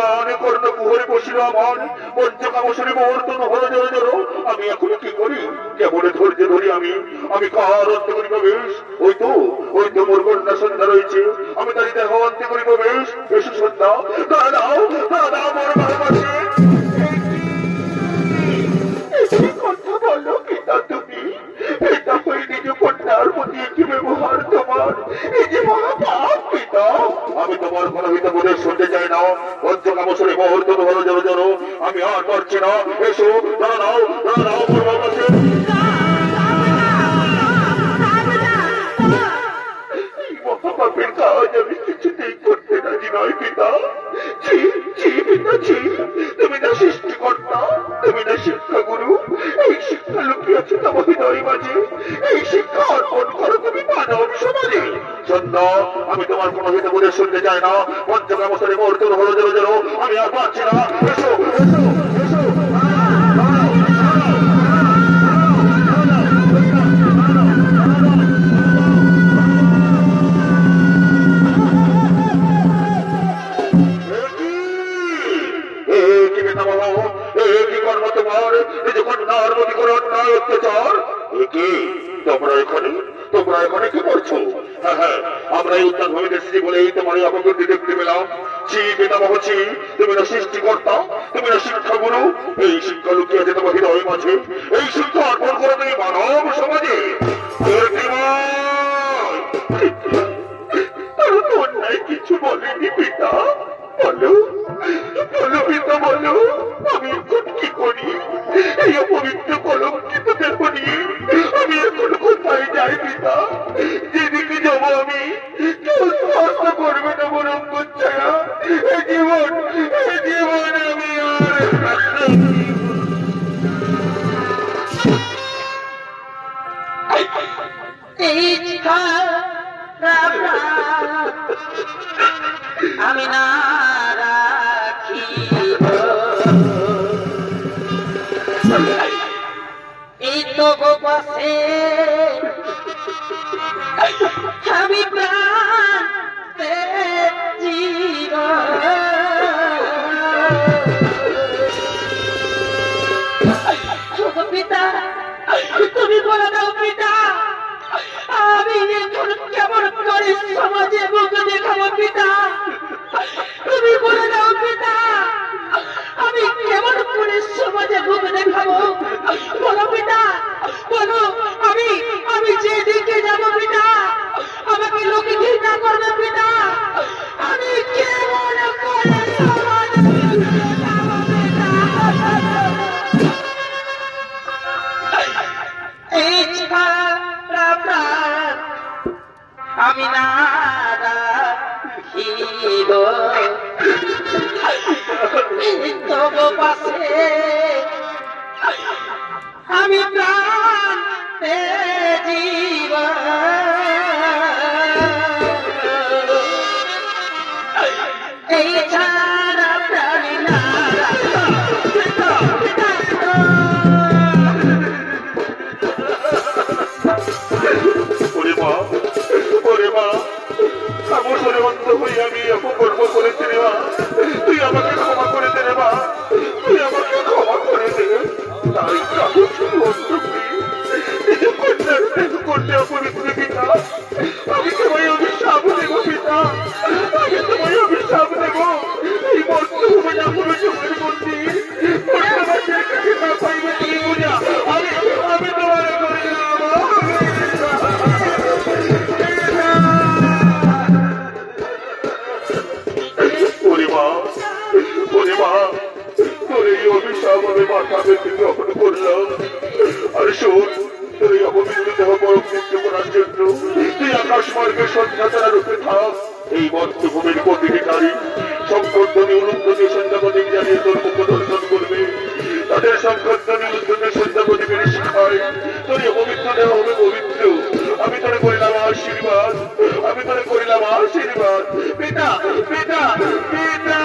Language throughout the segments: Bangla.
ভগবান কর্ণকুহরে বসিল আমার পঞ্চকামশরী মুহূর্ত নহর জড় জড়। আমি এখন কি করি, কেমন ধৈর্য ধরি আমি, আমি কার অন্তে করি প্রবেশ? ওই তো মোর কন্যা সন্ধ্যা রয়েছে, আমি তারই দেহ অন্তে করি প্রবেশ। এসো সন্ধ্যা, দাঁড়াও মোর ভালোবাসে। কথা বলো পিতা, তুমি পিতা হয়ে নিজ কন্যার প্রতি কি ব্যবহার তোমার? এই যে মহাপাপ পিতা। আমি তোমার কলহিত বোধের শুনতে চাই না। পঞ্চকামশরী মুহূর্ত নহর জড় জড়, আমি আর পারছি না। এসো, দাঁড়াও মোর ভালোবাসে। মহাপাপের কাজ আমি কিছুতেই করতে রাজি নয় পিতা। পিতা, তুমি না সৃষ্টিকর্তা, তুমি না শিক্ষা গুরু। এই শিক্ষা লুকিয়েছে তোমার হৃদয় মাঝে, এই শিক্ষা অর্পণ করো তুমি মানব সমাজে। সন্ধ্যা, আমি তোমার কোন হিত বলে শুনতে চাই না। পঞ্চকামশরী মুহূর্ত নহর জড় জড়, আমি আর পারছি না। এসো। তোমরা এখানে কি করছো? হ্যাঁ, আমরা এই উদ্যান ভূমিতে এসেছি বলেই তোমার এই অপকীর্তি দেখতে পেলাম। পিতামহ, তুমি না সৃষ্টিকর্তা, তুমি না শিক্ষাগুরু। এই শিক্ষা লুকিয়েছে তোমার হৃদয় মাঝে, এই শিক্ষা অর্পণ করো তুমি মানব সমাজে। অন্যায় কিছু বলেনি পিতা, বলো পিতা বলো, আমি এখন কি করি? এই অপবিত্র কলঙ্কিত দেহ নিয়ে আমি এখন কোথায় যাই পিতা? যেদিকে যাবো আমি কেউ স্পর্শ করবে না মোর অঙ্গচ্ছায়া। এই জীবন আমি আমি না রাখি এই তো গোপাসে আমি প্রাণ জীব পিতা, তুমি বলে দাও পিতা, আমি এখন কেমন করে সমাজে মুখ দেখাবো পিতা? তুমি বলে দাও পিতা, আমি কেমন করে সমাজে মুখ দেখাবো? বলো পিতা, বলো। আমি যেদিকে যাবো পিতা, আমাকে লোকে ঘৃণা করবে পিতা। আমি কেমন করে সমাজে দেখাবো পিতা? আমি না রাখিব তবু পাশে আমি প্রাণ জীব এই ছাড়া প্রাণী না। অন্ধ হয়ে আমি অপকর্ম করেছি রে মা, তুই আমাকে ক্ষমা করে দে রে মা, তুই আমাকে ক্ষমা করে দে। তাই করতে অপবিত্র পিতা, আমি তোমায় অভিশাপ দেব পিতা, আমি তোমায় অভিশাপ দেব। এই মর্তভূমে না কোনো চোখের মন্দির পূর্ণবাসের কাছে না পাইবে তুমি পূজা, আমি তোমার করে তোর এই অভিশাপ আমি মাথা বেঁধে গ্রহণ করলাম। আর শোন, তোর এই অপবিত্র দেহ পরমৃত্যু করার জন্য তুই আকাশ মার্গের সন্ধ্যা তারা রূপে থাক। এই মর্তভূমির প্রতিটি নারী সংকর্ধনী উলুধ্বনি সন্ধ্যাপতি জানিয়ে তোর মুখ দর্শন করবে। তাদের সংকর্ধনী উলুধ্বনি সন্ধ্যাপতিকে শিখায় তোর এই অপবিত্র দেহ হবে পবিত্র। আমি তোরে করিলাম আশীর্বাদ, আমি তোরে করিলাম আশীর্বাদ। পিতা পিতা পিতা।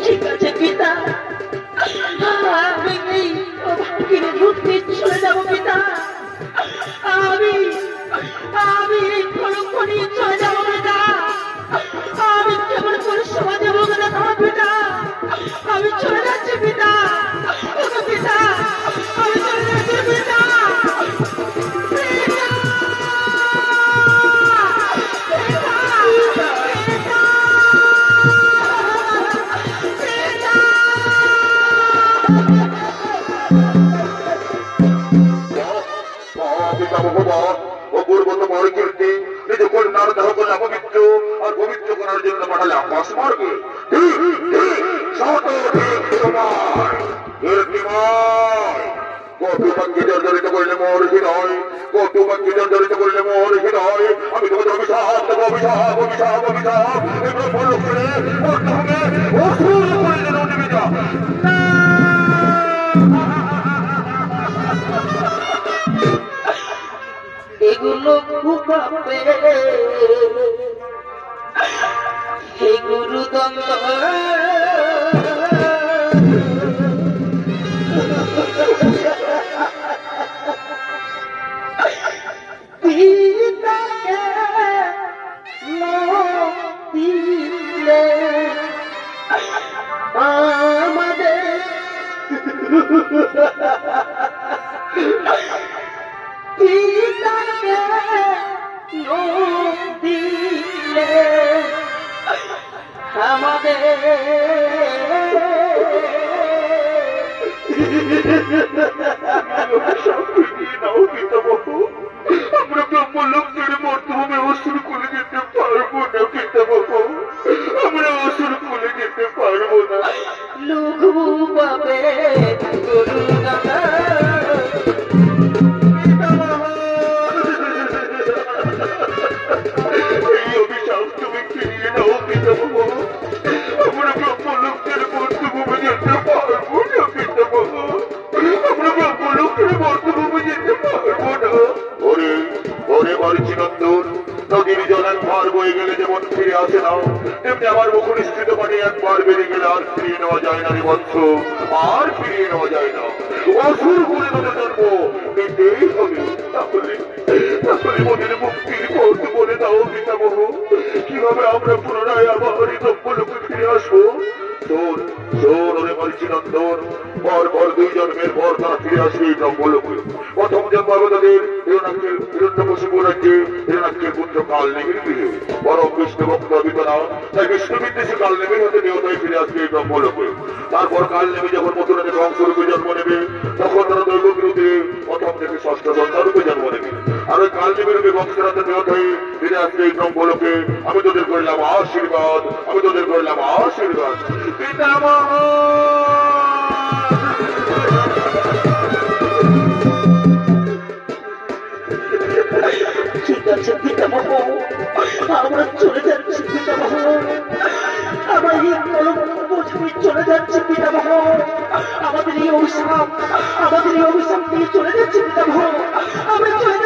ঠিক আছে পিতা, আমি এই অভাগীর রূপে চলে যাবো পিতা। আমি এই কলঙ্ক নিয়ে চলে যাবো পিতা। আমি কেমন করে সমাজে মুখ দেখাবো পিতা। আমি চলে যাচ্ছি পিতা। পিতা আমি চলে যাচ্ছি পিতা। আর পবিত্র করার জন্য পাঠালে আকাশ মার্গে কত বাক্যে জর্জরিত করলে মোর হৃদয়, কত বাক্যে জর্জরিত করলে মোর হৃদয়। আমি তোমাদের অভিশাপ দেবো, অভিশাপ অভিশাপ অভিশাপ। এগুলো বলো করে অসুর করে যেন নেমে যা। এগুলো কুপাবে হে গুরুদন্ড পিতাকে দিলে আমাদের পিতাকে দিলে আমাদের আমরা ব্রহ্মলোক ছেড়ে মর্তভূমে অসুর খুলে যেতে পারবো না পিতামহ, আমরা অসুর খুলে যেতে পারবো না। লঘু পাবে এই অভিশাপ তুমি ফিরিয়ে নাও পিতামহ, আমরা ব্রহ্মলোক ছেড়ে মর্তভূমে যেতে পারবো না পিতামহ, আমরা ব্রহ্মলোক ছেড়ে মর্তভূমে যেতে পারবো না। ওরে ওরে বাড়িছি নন্দন, নদীর জল একবার বয়ে গেলে যেমন ফিরে আসে না, তেমনি আমার মুখ নিশ্চিত পানি একবার বেরিয়ে গেলে আর ফিরিয়ে নেওয়া যায় না রে বৎস, আর ফিরিয়ে নেওয়া যায় না। অসুর করে তোদের জন্ম নিতেই হবে। তাহলে তাহলে মনের মুক্তির পথ বলে দাও পিতামহ, কিভাবে আমরা পুনরায় আবার এই ব্রহ্মলোকে ফিরে আসবো? শোন শোন ওরে বাড়িছি নন্দন, পর দুই জন্মের পর তারা ফিরে আসবে এই ব্রহ্মলোকে। প্রথম জন্ম হবে তাদের হিরণ্যকশিপুর রাজ্যে হিরণ্যাক্ষের পুত্র কালনেমির গৃহে। পরম বিষ্ণু ভক্ত বিতনা তাই বিষ্ণু বিদ্বেষী কালনেমির হতে দেবতায় ফিরে আসবে এই ব্রহ্মলোকে। তারপর কালনেমি যখন মথুরাতে বংশরূপে জন্ম নেবে, তখন তারা দৈববিরুদ্ধে প্রথম থেকে ষষ্ঠ সন্তানরূপে জন্ম নেবে। আর ওই কালনেমি রূপে বংশরাতে দেবতায় ফিরে আসবে এই ব্রহ্মলোকে। আমি তোদের করলাম আশীর্বাদ, আমি তোদের করলাম আশীর্বাদ পিতামহ। ঠিক আছে পিতামহ, আমরা চলে যাচ্ছি পিতামহ, আমরা এই কলঙ্ক চলে যাচ্ছি পিতামহ, আমাদের এই অভিশাপ নিয়ে চলে যাচ্ছি পিতামহ, আমরা চলে